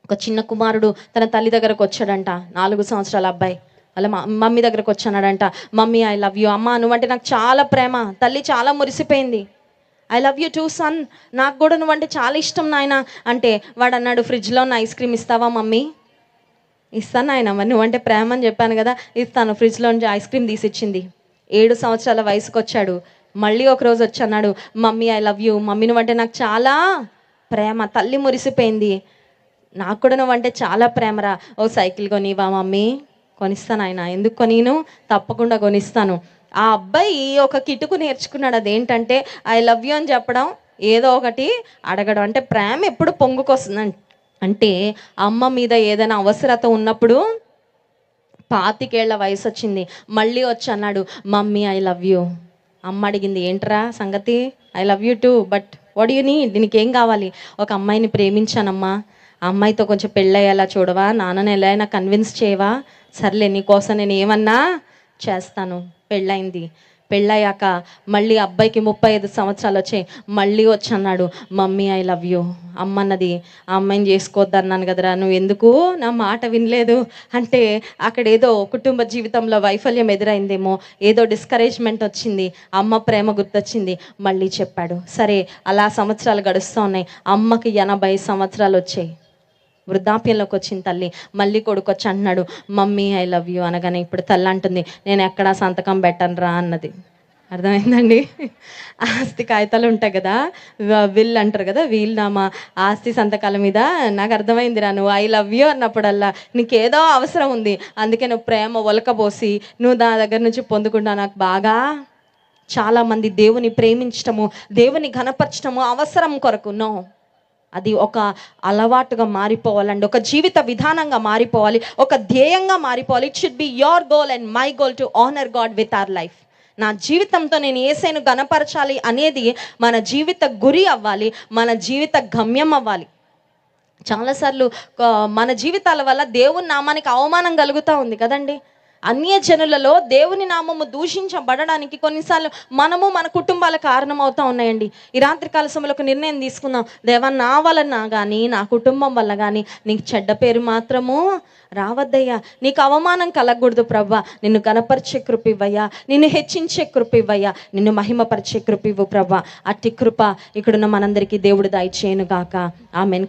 ఒక చిన్న కుమారుడు తన తల్లి దగ్గరకు వచ్చాడంట, 4 సంవత్సరాల అబ్బాయి. వాళ్ళ మమ్మీ దగ్గరకు వచ్చాడంట, మమ్మీ ఐ లవ్ యూ, అమ్మ నువ్వంటే నాకు చాలా ప్రేమ. తల్లి చాలా మురిసిపోయింది. I love you too son, నాకు కూడా నువ్వంటే చాలా ఇష్టం నాయన అంటే, వాడు అన్నాడు, ఫ్రిడ్జ్లో ఉన్న ఐస్ క్రీమ్ ఇస్తావా మమ్మీ? ఇస్తాను నాయన, మరి నువ్వంటే ప్రేమ అని చెప్పాను కదా, ఇస్తాను. ఫ్రిడ్జ్లో నుంచి ఐస్ క్రీమ్ తీసిచ్చింది. 7 సంవత్సరాల వయసుకు వచ్చాడు. మళ్ళీ ఒకరోజు వచ్చి అన్నాడు, mummy I love you, mummy నువ్వంటే నాకు చాలా ప్రేమ. తల్లి మురిసిపోయింది, నాకు కూడా నువ్వంటే చాలా ప్రేమరా, ఓ సైకిల్ కొనివా మమ్మీ? కొనిస్తాను ఆయన, ఎందుకు కొనిను, తప్పకుండా కొనిస్తాను. ఆ అబ్బాయి ఒక కిటుకు నేర్చుకున్నాడు. అదేంటంటే ఐ లవ్ యూ అని చెప్పడం, ఏదో ఒకటి అడగడం. అంటే ప్రేమ ఎప్పుడు పొంగుకొస్తుంది అంటే, అమ్మ మీద ఏదైనా అవసరత ఉన్నప్పుడు 25 ఏళ్ల వయసు వచ్చింది, మళ్ళీ వచ్చి అన్నాడు, మమ్మీ ఐ లవ్ యూ. అమ్మ అడిగింది, ఏంట్రా సంగతి? I love you two, but what you need, దీనికి ఏం కావాలి? ఒక అమ్మాయిని ప్రేమించానమ్మా, ఆ అమ్మాయితో కొంచెం పెళ్ళయ్యేలా చూడవా, నాన్నని ఎలా అయినా కన్విన్స్ చేయవా? సర్లే నీకోసం నేను ఏమన్నా చేస్తాను. పెళ్ళయింది. పెళ్ళయ్యాక మళ్ళీ అబ్బాయికి 35 సంవత్సరాలు వచ్చాయి. మళ్ళీ వచ్చి అన్నాడు, మమ్మీ ఐ లవ్ యూ. అమ్మ అన్నది, ఆ అమ్మాయిని చేసుకోవద్దన్నాను కదరా, నువ్వు ఎందుకు నా మాట వినలేదు అంటే, అక్కడ ఏదో కుటుంబ జీవితంలో వైఫల్యం ఎదురైందేమో, ఏదో డిస్కరేజ్మెంట్ వచ్చింది, అమ్మ ప్రేమ గుర్తొచ్చింది. మళ్ళీ చెప్పాడు. సరే అలా సంవత్సరాలు గడుస్తూ ఉన్నాయి. అమ్మకి 80 సంవత్సరాలు వచ్చాయి. వృద్ధాప్యంలోకి వచ్చింది తల్లి. మళ్ళీ కొడుకు వచ్చి అంటున్నాడు, మమ్మీ ఐ లవ్ యూ అనగానే ఇప్పుడు తల్లి అంటుంది, నేను ఎక్కడా సంతకం పెట్టను రా అన్నది. అర్థమైందండి? ఆస్తి కాగితాలు ఉంటాయి కదా, విల్ అంటారు కదా, వీలునామా, ఆస్తి సంతకాల మీద నాకు అర్థమైందిరా, నువ్వు ఐ లవ్ యూ అన్నప్పుడల్లా నీకేదో అవసరం ఉంది, అందుకే నువ్వు ప్రేమ ఒలకబోసి నువ్వు నా దగ్గర నుంచి పొందుకుంటా. నాకు బాగా చాలామంది దేవుని ప్రేమించటము, దేవుని ఘనపరచటము అవసరం కొరకు నో, అది ఒక అలవాటుగా మారిపోవాలండి, ఒక జీవిత విధానంగా మారిపోవాలి, ఒక ధ్యేయంగా మారిపోవాలి. It should be your goal and my goal to honour God with our life. నా జీవితంతో నేను యేసుని గణపరచాలి అనేది మన జీవిత గురి అవ్వాలి, మన జీవిత గమ్యం అవ్వాలి. చాలాసార్లు మన జీవితాల వల్ల దేవుని నామానికి అవమానం కలుగుతూ ఉంది కదండి. అన్యజనులలో దేవుని నామము దూషించబడడానికి కొన్నిసార్లు మనము మన కుటుంబాల కారణమవుతూ ఉన్నాయండి. ఈ రాత్రికాల సమయంలో ఒక నిర్ణయం తీసుకుందాం, దేవా నా వలన కానీ నా కుటుంబం వల్ల కానీ నీకు చెడ్డ పేరు మాత్రము రావద్దయ్యా, నీకు అవమానం కలగకూడదు ప్రభా, నిన్ను గణపరిచే కృప ఇవ్వయ్యా, నిన్ను హెచ్చించే కృప ఇవ్వయ్యా, నిన్ను మహిమపరిచే కృప ఇవ్వు ప్రభా. అట్టి కృప ఇక్కడున్న మనందరికీ దేవుడు దయచేయును గాక. ఆమేన్.